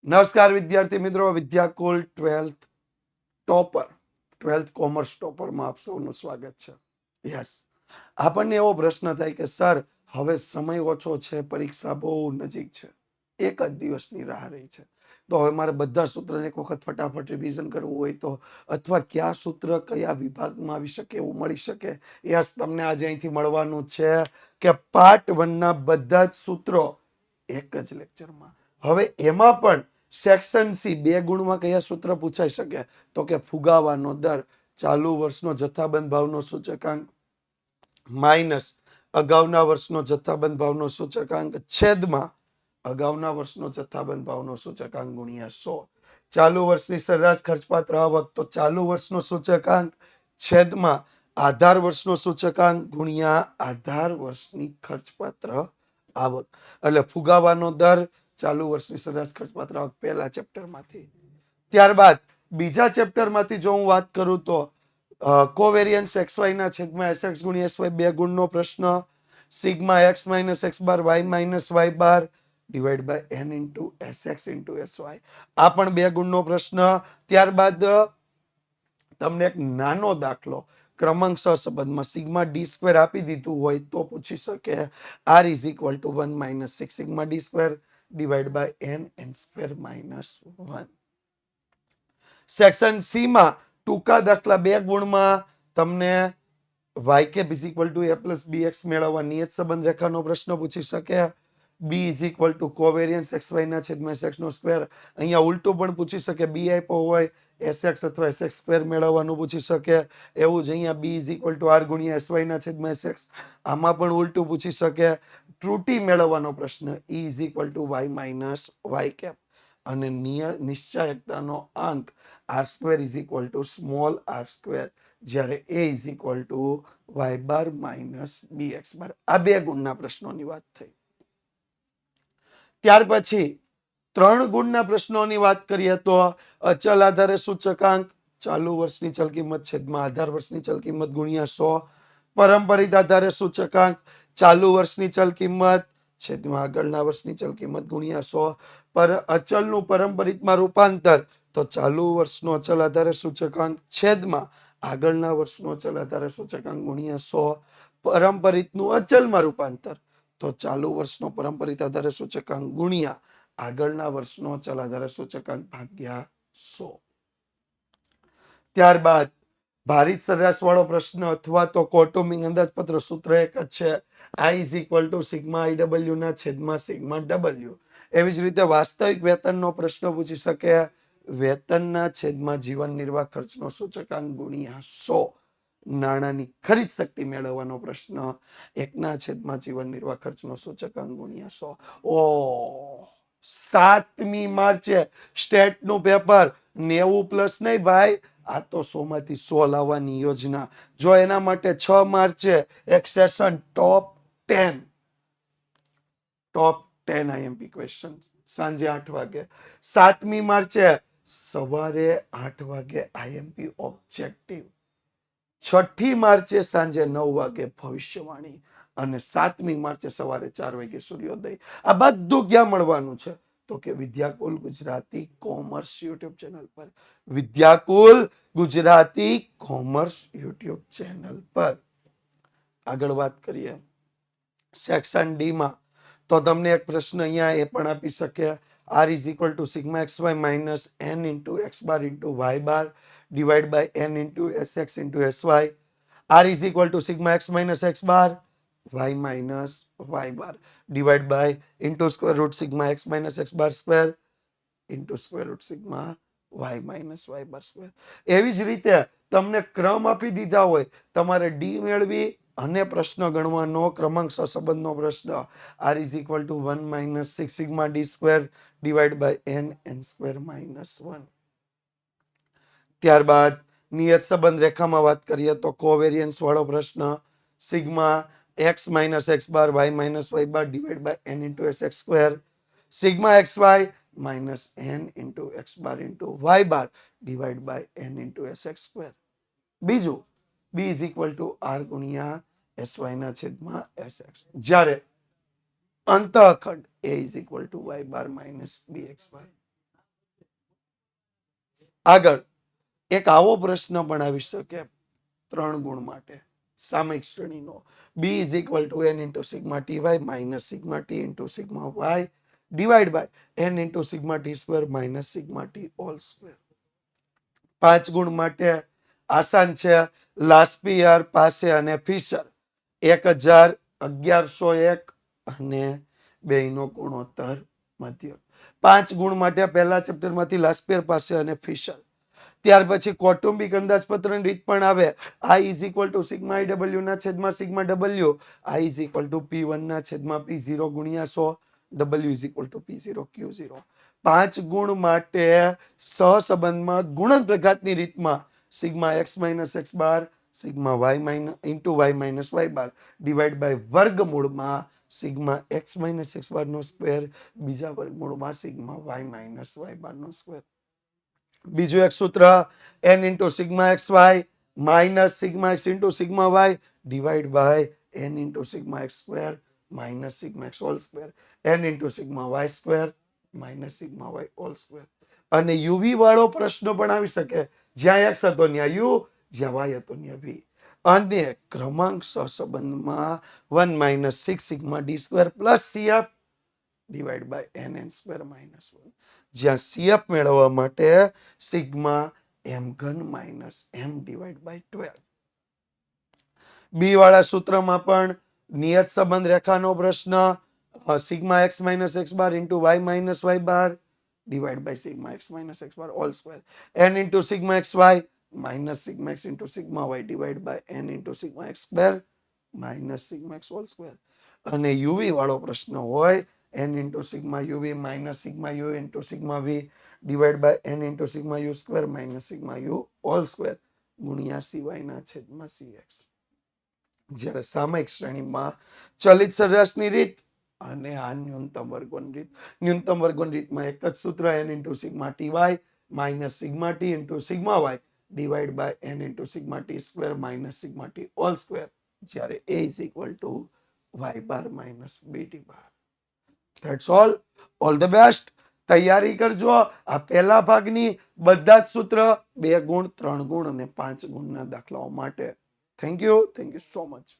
નમસ્કાર વિદ્યાર્થી મિત્રો, વિદ્યાકુલ 12th કોમર્સ ટોપરમાં આપ સૌનું સ્વાગત છે. યસ, આપણને એવો પ્રશ્ન થાય કે સર હવે સમય ઓછો છે, પરીક્ષા બહુ નજીક છે, એક જ દિવસની રાહ રહી છે, તો હવે મારે બધા સૂત્રને એક વખત ફટાફટ રિવિઝન કરવું હોય તો, અથવા કયા સૂત્ર કયા વિભાગમાં આવી શકે એવું મળી શકે. યસ, તમને આજે અહીંથી મળવાનું છે કે પાર્ટ 1 ના બધા જ સૂત્રો એક જ લેક્ચરમાં. હવે એમાં પણ સેક્શન સી 2 ગુણમાં કયા સૂત્ર પૂછાઈ શકે? તો કે ફુગાવાનો દર, ચાલુ વર્ષનો જથ્થાબંધ ભાવનો સૂચકાંક માઇનસ અગાઉના વર્ષનો જથ્થાબંધ ભાવનો સૂચકાંક છેદમાં અગાઉના વર્ષનો જથ્થાબંધ ભાવનો સૂચકાંક ગુણ્યા 100. ચાલુ વર્ષની સરેરાશ ખર્ચપાત્ર આવક, તો ચાલુ વર્ષનો સૂચકાંક છેદમાં આધાર વર્ષનો સૂચકાંક ગુણ્યા આધાર વર્ષની ખર્ચપાત્ર આવક. એટલે ફુગાવાનો દર, ચાલુ વર્ષની સરેરાશ ખર્ચપાત્ર આવક પહેલા ચેપ્ટરમાંથી. ત્યારબાદ બીજા ચેપ્ટરમાંથી જો હું વાત કરું તો કોવેરિયન્સ xy ના છેદમાં sx ગુણ્યા sy 2 ગુણનો પ્રશ્ન, sigma x minus x bar y minus y bar divide by n into sx into sy, આ પણ 2 ગુણનો પ્રશ્ન. ત્યારબાદ તમને એક નાનો દાખલો ક્રમાંક સહસંબંધમાં સિગ્મા ડી સ્ક્વેર આપી દીધું હોય તો પૂછી શકે r is equal to 1 minus 6 sigma D square divide by n square minus 1. Section C માં ટૂંકા દાખલા 2 ગુણમાં તમને y cap is equal to a plus bx મેળવવા નિયત સંબંધ રેખાનો પ્રશ્ન પૂછી શકે. b is equal to covariance xy ના છેદમાં sx નો સ્ક્વેર, અહીંયા ઉલટું પણ પૂછી શકે, b આપ્યો હોય sx અથવા sx સ્ક્વેર મેળવવાનું પૂછી શકે. એવું જ અહીંયા b is equal to r ગુણ્યા sy ના છેદમાં sx, આમાં પણ ઉલટું પૂછી શકે. ત્રુટી મેળવવાનો પ્રશ્ન e is equal to y minus y cap, અને નિશ્ચાયકતાનો અંક r square is equal to small r square, જ્યારે a is equal to y bar minus bx bar. આ 2 ગુણના પ્રશ્નોની વાત થઈ. ત્યાર પછી 3 ગુણના પ્રશ્નોની વાત કરીએ તો અચલ આધારે સૂચકાંક, ચાલુ વર્ષની ચલ કિંમત છેદમાં આધાર વર્ષની ચલ કિંમત ગુણ્યા 100. પરંપરિત આધારે સૂચકાંક, ચાલુ વર્ષની ચલ કિંમત છેદમાં આગળના વર્ષની ચલ કિંમત ગુણ્યા 100. પર અચલનું પરંપરિતમાં રૂપાંતર, તો ચાલુ વર્ષનો અચલ આધારે સૂચકાંક છેદમાં આગળના વર્ષનો અચલ આધારે સૂચકાંક ગુણ્યા 100. પરંપરિતનું અચલમાં રૂપાંતર, તો ચાલુ વર્ષનો પરંપરિત આધારે સૂચકાંક ગુણ્યા આગળના વર્ષનો અચલ આધારે સૂચકાંક ભાગ્યા 100. ત્યારબાદ ભારિત સરેરાશ વાળો પ્રશ્ન અથવા તો કૌટુંબિક અંદાજપત્ર સૂત્ર એક જ છે, i is equal to sigma iw ના છેદમાં સિગ્મા w. એવી જ રીતે વાસ્તવિક વેતનનો પ્રશ્ન પૂછી શકે, વેતનના છેદમાં જીવન નિર્વાહ ખર્ચનો સૂચકાંક ગુણ્યા 100. નાણાંની ખરીદ શક્તિ મેળવવાનો પ્રશ્ન, એકના છેદમાં જીવન નિર્વાહ ખર્ચનો સૂચકાંક ગુણ્યા 100. ઓ 7મી માર્ચે સ્ટેટનું પેપર 90 પ્લસ નહીં ભાઈ, આ તો 100 માંથી 100 લાવવાની યોજના. જો એના માટે 6 માર્ચે એક સેશન ટોપ 10 આઈએમપી ક્વેશ્ચન સાંજે 8 વાગે, 7મી માર્ચે સવારે 8 વાગે આઈએમપી ઓબ્જેક્ટિવ, 6ઠી માર્ચે સાંજે 9 વાગે ભવિષ્યવાણી, અને 7મી માર્ચે સવારે 4 વાગે સૂર્યોદય. આ બધું ક્યાં મળવાનું છે? તો કે Vidyakul Gujarati commerce YouTube channel પર. Vidyakul Gujarati commerce YouTube channel પર. આગળ વાત કરીએ સેક્શન ડી માં, તો તમને એક પ્રશ્ન અહીંયા એ પણ આપી શકે, r is equal to sigma xy minus n into x bar into y bar divide by n into sx into sy. r is equal to sigma x minus x bar y minus y bar divide by into square root sigma x minus x bar square into square root sigma y minus y bar square. એવી જ રીતે તમને ક્રમ આપી દીધા હોય, તમારે D મેળવી અને પ્રશ્ન ગણવાનો, ક્રમાંક સહસંબંધનો પ્રશ્ન, r is equal to 1 minus 6 sigma D square divide by n square minus 1. ત્યારબાદ નિયત સંબંધ રેખામાં વાત કરીએ તો કોવેરિયન્સ વાળો પ્રશ્ન, sigma x minus x bar y minus y bar divide by n into sx square, sigma xy minus n into x bar into y bar divide by n into sx square. બીજું b is equal to r ગુણ્યા sy ના છેદમાં sx, જ્યારે અંતઃખંડ a is equal to y bar minus bx bar. આગળ એક આવો પ્રશ્ન પણ આવી શકે 3 ગુણ માટે સામયિક શ્રેણીનો. b is equal to n into sigma T Y minus sigma T into sigma Y divide by n into sigma T square minus sigma T whole square. 5 ગુણ માટે આસાન છે. લાસ્પિયર પાસે અને ફિશર 1101 અને બેયનો ગુણોત્તર મધ્ય. 5 ગુણ માટે પહેલા ચેપ્ટરમાંથી લાસ્પિયર પાસે અને ફિશર. ત્યાર પછી કૌટુંબિક અંદાજપત્રની રીત પણ આવે. I is equal to sigma IW ના છેદમાં sigma W. I is equal two P1 ના છેદમાં P0 ગુણ્યા 100. W is equal two P0 Q0. 5 ગુણ માટે સહસંબંધમાં ગુણન પ્રઘાતની રીતમાં sigma x minus x bar sigma y minus into y minus y bar divide by વર્ગમૂળમાં sigma x minus x bar નો સ્ક્વેર બીજા વર્ગમૂળમાં sigma y minus y bar નો સ્ક્વેર. બીજું એક સૂત્ર n into sigma X Y minus sigma X into sigma Y divide by n into sigma X square minus sigma X whole square n into sigma Y square minus sigma Y hall square. અને UV વાળો પ્રશ્ન પણ આવી શકે જ્યાં x હતો ત્યાં u, જ્યાં y હતો ત્યાં v. અને ક્રમાંક સહસંબંધમાં 1 minus 6 sigma D square plus cf divide by nn square minus 1, જ્યાં cf મેળવવા માટે સિગ્મા m ઘન minus m divide by 12. B વાળા સૂત્રમાં પણ નિયત સંબંધ રેખાનો પ્રશ્ન sigma x minus x bar into y minus y bar divide by sigma x minus x bar whole square n into sigma x y minus sigma x into sigma y divide by n into sigma x square minus sigma x whole square. અને UV વાળો પ્રશ્ન હોય n into sigma UV minus sigma U into sigma V divide by n into sigma U square minus sigma U whole square ગુણ્યા cy ના છેદમાં cx. જ્યારે સામયિક શ્રેણીમાં ચલિત સરેરાશની રીત અને આ ન્યૂનતમ વર્ગોની રીત. ન્યૂનતમ વર્ગોની રીતમાં એક જ સૂત્ર n into sigma T Y minus sigma T into sigma Y divide by n into sigma T square minus sigma T whole square. જ્યારે a is equal to y bar minus bt bar. That's all the best. તૈયારી કરજો. આ પહેલા ભાગની બધા જ સૂત્ર 2 ગુણ 3 ગુણ અને 5 ગુણના દાખલાઓ માટે. Thank you so much.